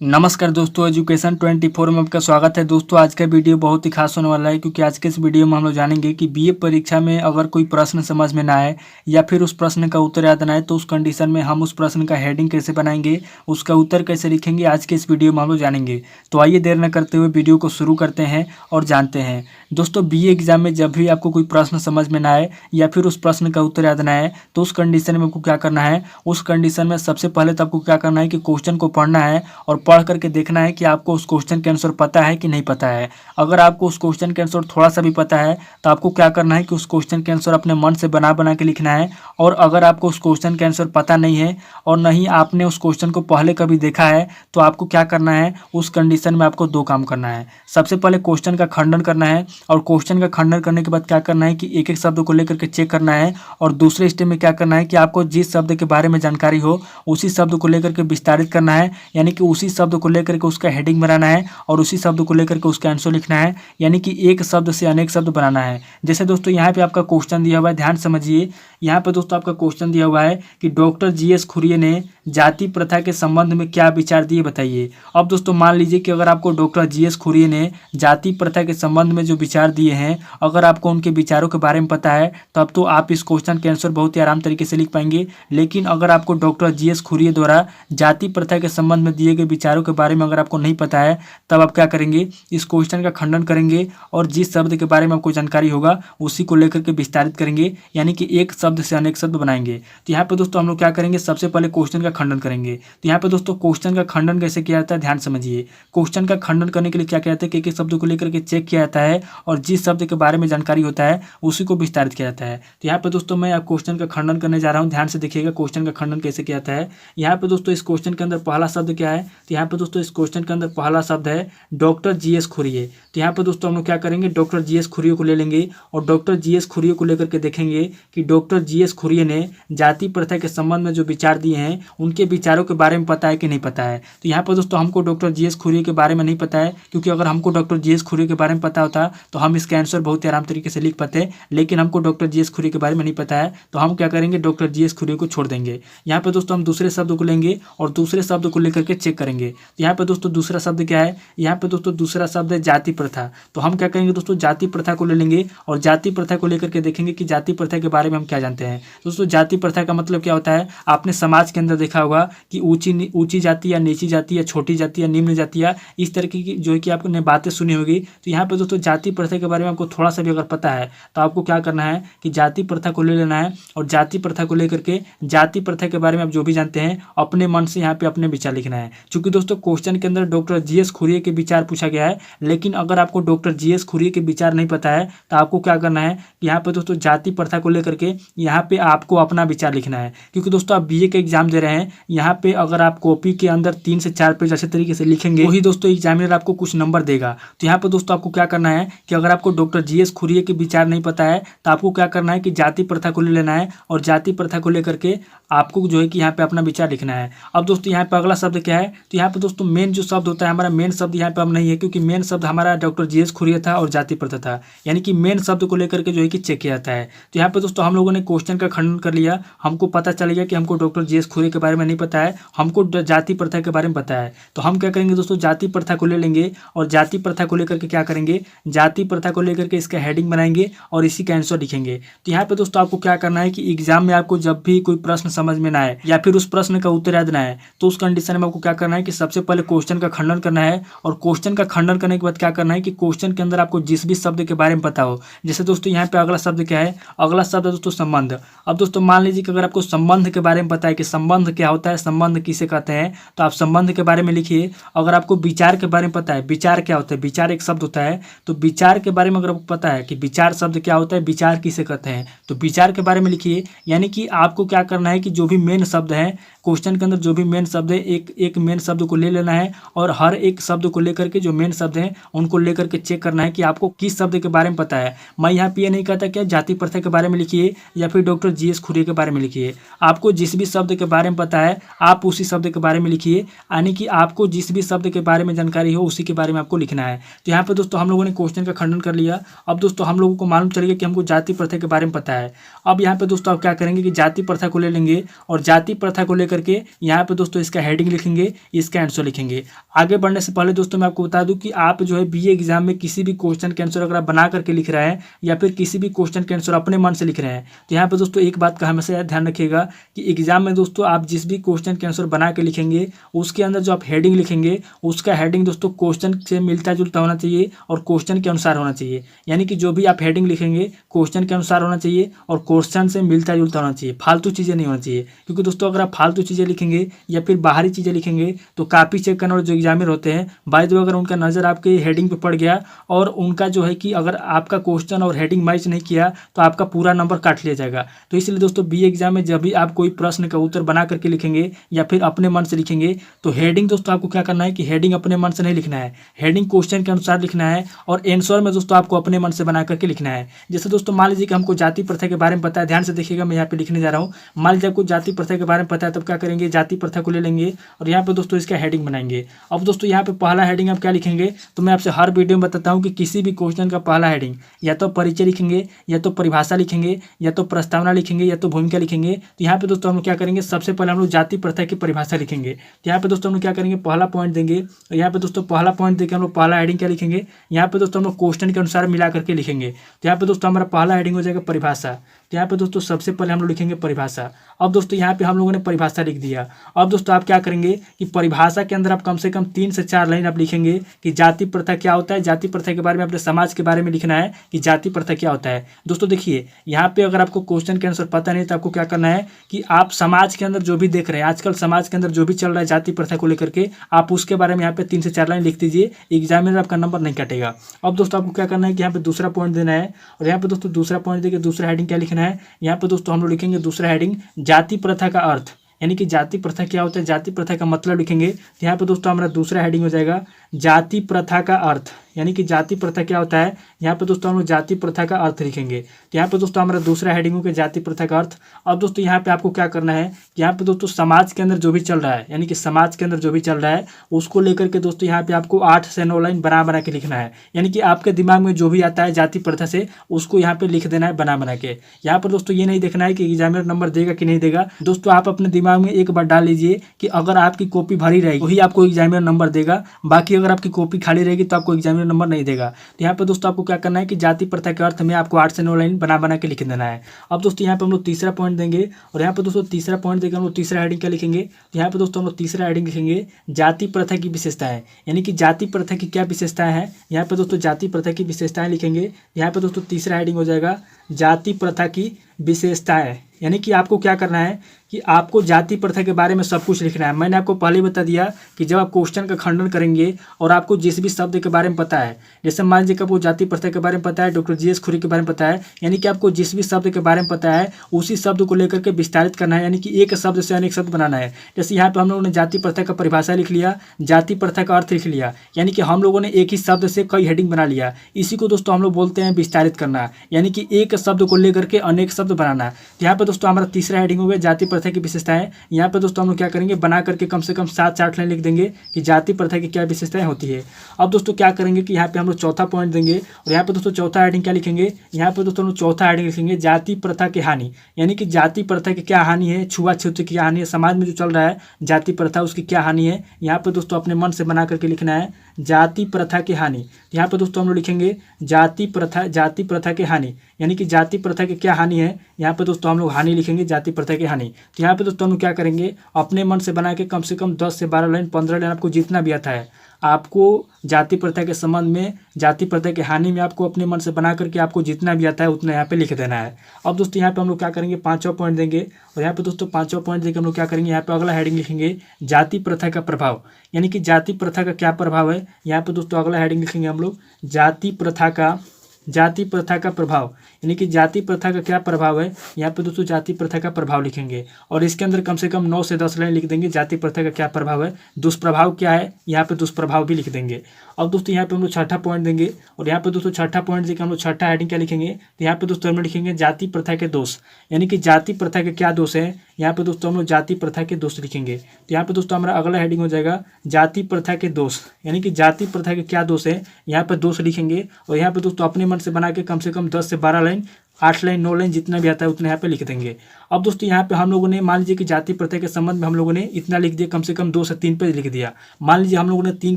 नमस्कार दोस्तों, एजुकेशन 24 में आपका स्वागत है। दोस्तों आज का वीडियो बहुत ही खास होने वाला है, क्योंकि आज के इस वीडियो में हम लोग जानेंगे कि बीए परीक्षा में अगर कोई प्रश्न समझ में ना आए या फिर उस प्रश्न का उत्तर याद ना आए तो उस कंडीशन में हम उस प्रश्न का हेडिंग कैसे बनाएंगे, उसका उत्तर कैसे लिखेंगे, आज के इस वीडियो में हम लोग जानेंगे। तो आइए देर न करते हुए वीडियो को शुरू करते हैं और जानते हैं। दोस्तों बीए एग्जाम में जब भी आपको कोई प्रश्न समझ में ना आए या फिर उस प्रश्न का उत्तर याद ना आए तो उस कंडीशन में आपको क्या करना है। उस कंडीशन में सबसे पहले तो आपको क्या करना है कि क्वेश्चन को पढ़ना है और पढ़ करके देखना है कि आपको उस क्वेश्चन के आंसर पता है कि नहीं पता है। अगर आपको उस क्वेश्चन के आंसर थोड़ा सा भी पता है तो आपको क्या करना है कि उस क्वेश्चन के आंसर अपने मन से बना बना के लिखना है। और अगर आपको उस क्वेश्चन के आंसर पता नहीं है और नहीं आपने उस क्वेश्चन को पहले कभी देखा है तो आपको क्या करना है, उस कंडीशन में आपको दो काम करना है। सबसे पहले क्वेश्चन का खंडन करना है और क्वेश्चन का खंडन करने के बाद क्या करना है कि एक एक शब्द को लेकर के चेक करना है। और दूसरे स्टेप में क्या करना है कि आपको जिस शब्द के बारे में जानकारी हो उसी शब्द को लेकर के विस्तारित करना है, यानी कि उसी शब्द को लेकर के उसका हेडिंग बनाना है और उसी शब्द को लेकर के उसका आंसर लिखना है, यानी कि एक शब्द से अनेक शब्द बनाना है। जैसे दोस्तों यहाँ पे आपका क्वेश्चन दिया हुआ है, ध्यान समझिए। यहाँ पे दोस्तों आपका क्वेश्चन दिया हुआ है कि डॉक्टर जीएस खुरिये ने जाति प्रथा के संबंध में क्या विचार दिए, बताइए। अब दोस्तों मान लीजिए कि अगर आपको डॉक्टर जीएस खुरिये ने जाति प्रथा के संबंध में जो विचार दिए हैं, अगर आपको उनके विचारों के बारे में पता है तब तो आप इस क्वेश्चन के आंसर बहुत ही आराम तरीके से लिख पाएंगे। लेकिन अगर आपको डॉक्टर जीएस खुरिये द्वारा जाति प्रथा के संबंध में दिए गए विचारों के बारे में अगर आपको नहीं पता है तब आप क्या करेंगे, इस क्वेश्चन का खंडन करेंगे और जिस शब्द के बारे में आपको जानकारी होगा उसी को लेकर के विस्तारित करेंगे, यानी कि एक शब्द से अनेक शब्द बनाएंगे। तो यहाँ पे दोस्तों हम लोग क्या करेंगे, सबसे पहले क्वेश्चन का खंडन करेंगे। तो यहाँ पे दोस्तों क्वेश्चन का खंडन कैसे किया जाता है, ध्यान समझिए। क्वेश्चन का खंडन करने के लिए क्या किया जाता है कि एक शब्द को लेकर के चेक किया जाता है और जिस शब्द के बारे में जानकारी होता है उसी को विस्तारित किया जाता है। तो यहाँ पे दोस्तों मैं क्वेश्चन का खंडन करने जा रहा हूँ, ध्यान से देखिएगा क्वेश्चन का खंडन कैसे किया जाता है। यहाँ पे दोस्तों इस क्वेश्चन के अंदर पहला शब्द क्या है, तो यहाँ पे दोस्तों इस क्वेश्चन के अंदर पहला शब्द है डॉक्टर जीएस खुरिये। तो यहाँ पे दोस्तों हम लोग क्या करेंगे, डॉक्टर जीएस खुरिये को ले लेंगे और डॉक्टर जीएस खुरिये को लेकर के देखेंगे कि डॉक्टर जीएस खुरिये ने जाति प्रथा के संबंध में जो विचार दिए हैं उनके विचारों के बारे में पता है कि नहीं पता है। तो यहाँ पर दोस्तों हमको डॉक्टर जीएस खुरिये के बारे में नहीं पता है, क्योंकि अगर हमको डॉक्टर जीएस खुरिये के बारे में पता होता तो हम इसका आंसर बहुत ही आराम तरीके से लिख पाते। लेकिन हमको डॉक्टर जीएस खुरिये के बारे में नहीं पता है तो हम क्या करेंगे, डॉक्टर जीएस खुरिये को छोड़ देंगे। यहाँ पे दोस्तों हम दूसरे शब्द को लेंगे और दूसरे शब्द को लेकर के चेक करेंगे। तो यहाँ पे दोस्तों दूसरा शब्द क्या है, यहाँ पे दोस्तों दूसरा शब्द है जाति प्रथा। तो हम क्या करेंगे दोस्तों, जाति प्रथा को ले लेंगे और जाति प्रथा को लेकर के देखेंगे कि जाति प्रथा के बारे में हम क्या जानते हैं। दोस्तों जाति प्रथा का मतलब क्या होता है, आपने समाज के अंदर देखा होगा कि ऊंची जाति या नीची जाति या छोटी जाति या निम्न जाति या इस तरह की जो है कि आपने बातें सुनी होगी। तो यहाँ पे दोस्तों जाति प्रथा के बारे में आपको थोड़ा सा भी अगर पता है तो आपको क्या करना है कि जाति प्रथा को ले लेना है और जाति प्रथा को लेकर के जाति प्रथा के बारे में आप जो भी जानते हैं अपने मन से यहाँ पे अपने विचार लिखना है। क्योंकि दोस्तों क्वेश्चन के अंदर डॉक्टर जीएस खुरिये के विचार पूछा गया है, लेकिन अगर आपको डॉक्टर जीएस खुरिये के विचार नहीं पता है तो आपको क्या करना है कि यहाँ पे दोस्तों जाति प्रथा को लेकर के यहाँ पे आपको अपना विचार लिखना है। क्योंकि दोस्तों आप बीए के एग्जाम दे रहे हैं, यहाँ पे अगर आप कॉपी के अंदर 3 से 4 पेज अच्छे तरीके से लिखेंगे वही दोस्तों एग्जामिनर आपको कुछ नंबर देगा। तो यहाँ पे दोस्तों आपको क्या करना है कि अगर आपको डॉक्टर जीएस खुरिये के विचार नहीं पता है तो आपको क्या करना है कि जाति प्रथा को ले लेना है और जाति प्रथा को लेकर के आपको जो है कि यहाँ पे अपना विचार लिखना है। अब दोस्तों यहाँ पे अगला शब्द क्या है, तो यहाँ पे दोस्तों मेन जो शब्द होता है हमारा, मेन शब्द यहाँ पे अब नहीं है, क्योंकि मेन शब्द हमारा डॉक्टर जीएस खुरिये था और जाति प्रथा था, यानी कि मेन शब्द को लेकर के जो है कि चेक किया जाता है। तो यहाँ पे दोस्तों हम लोगों ने क्वेश्चन का खंडन कर लिया, हमको पता चल गया कि हमको डॉक्टर जीएस खुरिये के बारे में नहीं पता है, हमको जाति प्रथा के बारे में पता है। तो हम क्या करेंगे दोस्तों, जाति प्रथा को ले लेंगे और जाति प्रथा को लेकर के क्या करेंगे, जाति प्रथा को लेकर के इसका हेडिंग बनाएंगे और इसी का आंसर लिखेंगे। तो यहाँ पे दोस्तों आपको क्या करना है कि एग्जाम में आपको जब भी कोई प्रश्न समझ में ना आए या फिर उस प्रश्न का उत्तर याद ना आए तो उस कंडीशन में आपको क्या करना है कि सबसे पहले क्वेश्चन का खंडन करना है और क्वेश्चन का खंडन करने के बाद क्या करना है कि क्वेश्चन के अंदर आपको जिस भी शब्द के बारे में पता हो। जैसे दोस्तों यहाँ पे अगला शब्द क्या है, अगला शब्द है दोस्तों संबंध। अब दोस्तों मान लीजिए कि अगर आपको संबंध के बारे में पता है कि संबंध क्या होता है, संबंध किसे कहते हैं, तो आप संबंध के बारे में लिखिए। अगर आपको विचार के बारे में पता है, विचार क्या होता है, विचार एक शब्द होता है, तो विचार के बारे में अगर आपको पता है कि विचार शब्द क्या होता है, विचार किसे कहते हैं, तो विचार के बारे में लिखिए। यानी कि आपको क्या करना है कि जो भी मेन शब्द है क्वेश्चन के अंदर, जो भी मेन शब्द है एक मेन शब्द को ले लेना है और हर एक शब्द को लेकर के जो मेन शब्द हैं उनको लेकर के चेक करना है कि आपको किस शब्द के बारे में पता है। मैं यहाँ पे ये नहीं कहता कि जाति प्रथा के बारे में लिखिए या फिर डॉक्टर जीएस खुरिये के बारे में लिखिए। आपको जिस भी शब्द के बारे में पता है आप उसी शब्द के बारे में लिखिए, यानी कि आपको जिस भी शब्द के बारे में जानकारी हो उसी के बारे में आपको लिखना है। तो यहाँ पे दोस्तों हम लोगों ने क्वेश्चन का खंडन कर लिया। अब दोस्तों हम लोगों को मालूम चल गया कि हमको जाति प्रथा के बारे में पता है। अब यहाँ पे दोस्तों आप क्या करेंगे कि जाति प्रथा को ले लेंगे और जाति प्रथा को लेकर लेकर के यहाँ पे दोस्तों इसका हेडिंग लिखेंगे, इसका आंसर लिखेंगे। आगे बढ़ने से पहले दोस्तों मैं आपको बता दूं कि आप जो है बीए एग्जाम में किसी भी क्वेश्चन के आंसर अगर आप बना करके लिख रहे हैं या फिर किसी भी क्वेश्चन के आंसर अपने मन से लिख रहे हैं, तो यहाँ पे दोस्तों एक बात का हमेशा ध्यान रखिएगा कि एग्जाम में दोस्तों आप जिस भी क्वेश्चन के आंसर बना के लिखेंगे उसके अंदर जो आप हेडिंग लिखेंगे उसका हेडिंग दोस्तों क्वेश्चन से मिलता जुलता होना चाहिए और क्वेश्चन के अनुसार होना चाहिए। यानी कि जो भी आप हेडिंग लिखेंगे क्वेश्चन के अनुसार होना चाहिए और क्वेश्चन से मिलता जुलता होना चाहिए, फालतू चीज़ें नहीं होना चाहिए। क्योंकि दोस्तों अगर आप फालतू चीज़ें लिखेंगे या फिर बाहरी चीज़ें लिखेंगे तो कॉपी चेक करने वाले जो एग्जामिनर होते हैं, बाय द वे अगर उनका नज़र आपके हेडिंग पे पड़ गया और उनका जो है कि अगर आपका क्वेश्चन और हेडिंग मैच नहीं किया तो आपका पूरा नंबर काट लिया जाएगा। तो इसलिए दोस्तों बीए एग्जाम में जब भी आप कोई प्रश्न का उत्तर बना करके लिखेंगे या फिर अपने मन से लिखेंगे तो हेडिंग दोस्तों आपको क्या करना है कि हेडिंग अपने मन से नहीं लिखना है, हेडिंग क्वेश्चन के अनुसार लिखना है और आंसर में दोस्तों आपको अपने मन से बना करके लिखना है। जैसे दोस्तों मान लीजिए कि हमको जाति प्रथा के बारे में पता है, ध्यान से देखिएगा मैं यहाँ पे लिखने जा रहा हूँ। मान लीजिए आपको जाति प्रथा के बारे में पता है, तब क्या करेंगे, जाति प्रथा को ले लेंगे और यहाँ पे दोस्तों इसका हेडिंग बनाएंगे। अब दोस्तों यहाँ पे पहला हेडिंग आप क्या लिखेंगे, तो मैं आपसे हर वीडियो में बताता हूँ कि किसी भी क्वेश्चन का पहला हेडिंग या तो परिचय लिखेंगे या तो परिभाषा लिखेंगे या तो प्रस्तावना लिखेंगे या तो भूमिका लिखेंगे। तो यहाँ पे दोस्तों हम लोग क्या करेंगे, सबसे पहले हम लोग जाति प्रथा की परिभाषा लिखेंगे। तो यहाँ पे दोस्तों हम लोग क्या करेंगे, पहला पॉइंट देंगे और यहाँ पे दोस्तों पहला पॉइंट देकर हम लोग पहला हेडिंग क्या लिखेंगे, यहाँ पे दोस्तों हम लोग क्वेश्चन के अनुसार मिला करके लिखेंगे। तो यहाँ पे दोस्तों हमारा पहला हेडिंग हो जाएगा परिभाषा। तो यहाँ पे दोस्तों सबसे पहले हम लोग लिखेंगे परिभाषा। अब दोस्तों यहाँ पे हम लोगों ने परिभाषा लिख दिया। अब दोस्तों आप क्या करेंगे कि परिभाषा के अंदर आप कम से कम 3 से 4 लाइन आप लिखेंगे कि जाति प्रथा क्या होता है। जाति प्रथा के बारे में अपने समाज के बारे में लिखना है कि जाति प्रथा क्या होता है। दोस्तों देखिए यहाँ पे अगर आपको क्वेश्चन के आंसर पता नहीं तो आपको क्या करना है कि आप समाज के अंदर जो भी देख रहे हैं, आजकल समाज के अंदर जो भी चल रहा है जाति प्रथा को लेकर के, आप उसके बारे में यहाँ पे 3 से 4 लाइन लिख दीजिए, एग्जामिनर आपका नंबर नहीं काटेगा। अब दोस्तों आपको क्या करना है कि यहाँ पे दूसरा पॉइंट देना है और यहाँ पे दोस्तों दूसरा पॉइंट देकर दूसरा हेडिंग क्या लिखना है, यहाँ पे दोस्तों हम लोग लिखेंगे दूसरा हेडिंग जाति प्रथा का अर्थ, यानी कि जाति प्रथा क्या होता है, जाति प्रथा का मतलब लिखेंगे। तो यहाँ पे दोस्तों हमारा दूसरा हेडिंग हो जाएगा जाति प्रथा का अर्थ, यानी कि जाति प्रथा क्या होता है। यहाँ पे दोस्तों हम लोग जाति प्रथा का अर्थ लिखेंगे। तो यहाँ पे दोस्तों हमारा दूसरा हेडिंग हो गया जाति प्रथा का अर्थ। अब दोस्तों यहाँ पे आपको क्या करना है कि यहाँ पे दोस्तों समाज के अंदर जो भी चल रहा है, यानी कि समाज के अंदर जो भी चल रहा है उसको लेकर के दोस्तों यहाँ पे आपको 8 से 9 लाइन बना के लिखना है। यानी कि आपके दिमाग में जो भी आता है जाति प्रथा से उसको यहाँ पे लिख देना है बना के। यहाँ पर दोस्तों ये नहीं देखना है कि एग्जामिनर नंबर देगा कि नहीं देगा। दोस्तों आप अपने दिमाग में एक बार डाल लीजिए कि अगर आपकी कॉपी भरी रहेगी वही आपको एग्जामिनर नंबर देगा, बाकी अगर आपकी कॉपी खाली रहेगी तो आपको एग्जामिनर नंबर नहीं देगा। तो यहाँ पे दोस्तों आपको क्या करना है कि जाति प्रथा के अर्थ में आपको 8 से 9 लाइन बना के लिख देना है। अब दोस्तों यहाँ पे हम लोग तीसरा पॉइंट देंगे और यहाँ पे दोस्तों तीसरा पॉइंट देकर हम लोग तीसरा हेडिंग क्या लिखेंगे, तो यहाँ पे दोस्तों हम लोग तीसरा हेडिंग लिखेंगे जाति प्रथा की विशेषताएं, यानी कि जाति प्रथा की क्या विशेषताएं हैं। यहाँ पे दोस्तों जाति प्रथा की विशेषताएं लिखेंगे। यहाँ पे दोस्तों तीसरा हेडिंग हो जाएगा जाति प्रथा की विशेषताएं, यानी कि आपको क्या करना है कि आपको जाति प्रथा के बारे में सब कुछ लिखना है। मैंने आपको पहले बता दिया कि जब आप क्वेश्चन का खंडन करेंगे और आपको जिस भी शब्द के बारे में पता है, जैसे मान लीजिए कि आपको जाति प्रथा के बारे में पता है, डॉक्टर जीएस खुरी के बारे में पता है, यानी कि आपको जिस भी शब्द के बारे में पता है उसी शब्द को लेकर के विस्तारित करना है, यानी कि एक शब्द से अनेक शब्द बनाना है। जैसे यहाँ पर हम लोगों ने जाति प्रथा का परिभाषा लिख लिया, जाति प्रथा का अर्थ लिख लिया, यानी कि हम लोगों ने एक ही शब्द से कई हेडिंग बना लिया। इसी को दोस्तों हम लोग बोलते हैं विस्तारित करना, यानी कि एक शब्द को लेकर के अनेक शब्द बनाना। तो यहाँ पर दोस्तों हमारा तीसरा हेडिंग हो गया जाति प्रथा की विशेषताएं। यहाँ पे दोस्तों हम लोग क्या करेंगे बना करके कम से कम 7-8 लाइन लिख देंगे कि जाति प्रथा की क्या विशेषताएं होती है। अब दोस्तों क्या करेंगे कि यहाँ पे हम लोग चौथा पॉइंट देंगे और यहाँ पे दोस्तों चौथा हेडिंग क्या लिखेंगे, यहाँ पे दोस्तों हम लोग चौथा हेडिंग लिखेंगे जाति प्रथा की हानि, यानी कि जाति प्रथा की क्या हानि है, छुआछूत की क्या हानि है, समाज में जो चल रहा है जाति प्रथा उसकी क्या हानि है। यहाँ पे दोस्तों अपने मन से बना करके लिखना है जाति प्रथा की हानि। यहाँ पे दोस्तों हम लोग लिखेंगे जाति प्रथा की हानि, यानी कि जाति प्रथा की क्या हानि है। यहाँ पे दोस्तों हम लोग हानि लिखेंगे जाति प्रथा की हानि। तो यहाँ पे दोस्तों हम लोग क्या करेंगे अपने मन से बना के कम से कम 10 से 12 लाइन 15 लाइन आपको जितना भी आता है आपको जाति प्रथा के संबंध में, जाति प्रथा की हानि में आपको अपने मन से बना करके आपको जितना भी आता है उतना यहाँ पे लिख देना है। अब दोस्तों यहाँ पे हम लोग क्या करेंगे 5वां पॉइंट देंगे और यहाँ पे दोस्तों 5वां पॉइंट देकर हम लोग क्या करेंगे यहाँ पे अगला हेडिंग लिखेंगे जाति प्रथा का प्रभाव, यानी कि जाति प्रथा का क्या प्रभाव है। यहाँ पे दोस्तों अगला हेडिंग लिखेंगे हम लोग जाति प्रथा का प्रभाव, यानी कि जाति प्रथा का क्या प्रभाव है। यहाँ पे दोस्तों जाति प्रथा का प्रभाव लिखेंगे और इसके अंदर कम से कम 9 से 10 लाइन लिख देंगे जाति प्रथा का क्या प्रभाव है। दुष्प्रभाव क्या है, यहाँ पे दुष्प्रभाव भी लिख देंगे। अब दोस्तों यहाँ पे हम लोग छठा पॉइंट देंगे और यहाँ पे दोस्तों छठा पॉइंट देकर हम लोग छठा हेडिंग क्या लिखेंगे, तो यहाँ पे दोस्तों हम लोग लिखेंगे जाति प्रथा के दोष, यानी कि जाति प्रथा के क्या दोष है। यहाँ पे दोस्तों हम लोग जाति प्रथा के दोष लिखेंगे। तो यहाँ पे दोस्तों हमारा अगला हेडिंग हो जाएगा जाति प्रथा के दोष, यानी कि जाति प्रथा के क्या दोष है, यहाँ पे दोष लिखेंगे और यहाँ पे दोस्तों अपने मन से बना के कम से कम 10 से 12 लाइन 8 लाइन 9 लाइन जितना भी आता है उतना यहाँ पे लिख देंगे। अब दोस्तों यहाँ पे हम लोगों ने मान लीजिए कि जाति प्रथा के संबंध में हम लोगों ने इतना लिख दिया, कम से कम 2 से 3 पेज लिख दिया। मान लीजिए हम लोगों ने 3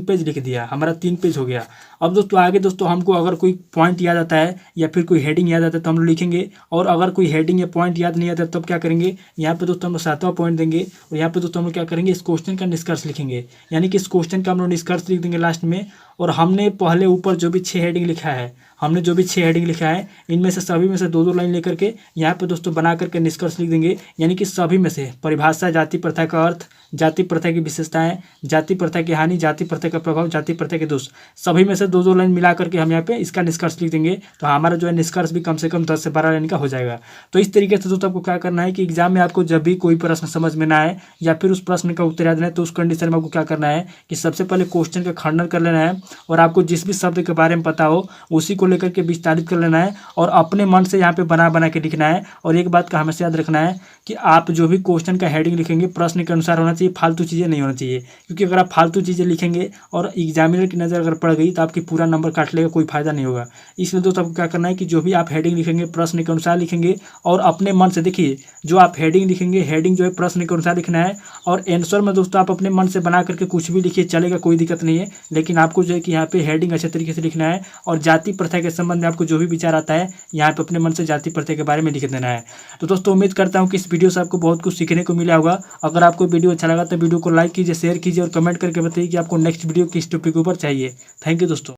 पेज लिख दिया, हमारा 3 पेज हो गया। अब दोस्तों आगे दोस्तों हमको अगर कोई पॉइंट याद आता है या फिर कोई हेडिंग याद आता है तो हम लोग लिखेंगे, और अगर कोई हेडिंग या पॉइंट याद नहीं आता है तब क्या करेंगे, यहाँ पे दोस्तों हम लोग 7वां पॉइंट देंगे और यहाँ पे दोस्तों हम लोग क्या करेंगे, इस क्वेश्चन का निष्कर्ष लिखेंगे। यानी कि इस क्वेश्चन का हम लोग निष्कर्ष लिख देंगे लास्ट में। और हमने पहले ऊपर जो भी 6 हेडिंग लिखा है, हमने जो भी 6 हेडिंग लिखा है इनमें से सभी में से 2-2 लाइन लेकर के यहाँ पे दोस्तों बना करके निष्कर्ष लिख देंगे। यानी कि सभी में से परिभाषा, जाति प्रथा का अर्थ, जाति प्रथा की विशेषताएं, जाति प्रथा की हानि, जाति प्रथा का प्रभाव, जाति प्रथा के दोष, सभी में से 2-2 लाइन मिला करके हम यहाँ पे इसका निष्कर्ष लिख देंगे। तो हमारा जो है निष्कर्ष भी कम से कम 10 से 12 लाइन का हो जाएगा। तो इस तरीके से दोस्तों आपको क्या करना है कि एग्जाम में आपको जब भी कोई प्रश्न समझ में ना आए या फिर उस प्रश्न का उत्तर याद नहीं, तो उस कंडीशन में आपको क्या करना है कि सबसे पहले क्वेश्चन का खंडन कर लेना है और आपको जिस भी शब्द के बारे में पता हो उसी को लेकर के विस्तारित कर लेना है और अपने मन से यहाँ पे बना बना के लिखना है। और एक बात का हमेशा याद रखना है कि आप जो भी क्वेश्चन का हेडिंग लिखेंगे प्रश्न के अनुसार होना चाहिए, फालतू चीज़ें नहीं होना चाहिए। क्योंकि अगर आप फालतू चीज़ें लिखेंगे और एग्जामिनर की नज़र अगर पड़ गई तो आपकी पूरा नंबर काट लेगा, कोई फायदा नहीं होगा। इसलिए दोस्तों आपको क्या करना है कि जो भी आप हेडिंग लिखेंगे प्रश्न के अनुसार लिखेंगे और अपने मन से, देखिए जो आप हेडिंग लिखेंगे हेडिंग जो है प्रश्न के अनुसार लिखना है। और आंसर में दोस्तों आप अपने मन से बना करके कुछ भी लिखिए, चलेगा, कोई दिक्कत नहीं है। लेकिन आपको जो है कि यहाँ पे हेडिंग अच्छे तरीके से लिखना है और जाति प्रथा के संबंध में आपको जो भी विचार आता है यहाँ पे अपने मन से जाति प्रथा के बारे में लिख देना है। तो दोस्तों उम्मीद करता हूँ कि इस वीडियो से आपको बहुत कुछ सीखने को मिला होगा। अगर आपको वीडियो अच्छा लगा तो वीडियो को लाइक कीजिए, शेयर कीजिए और कमेंट करके बताइए कि आपको नेक्स्ट वीडियो किस टॉपिक के ऊपर चाहिए। थैंक यू दोस्तों।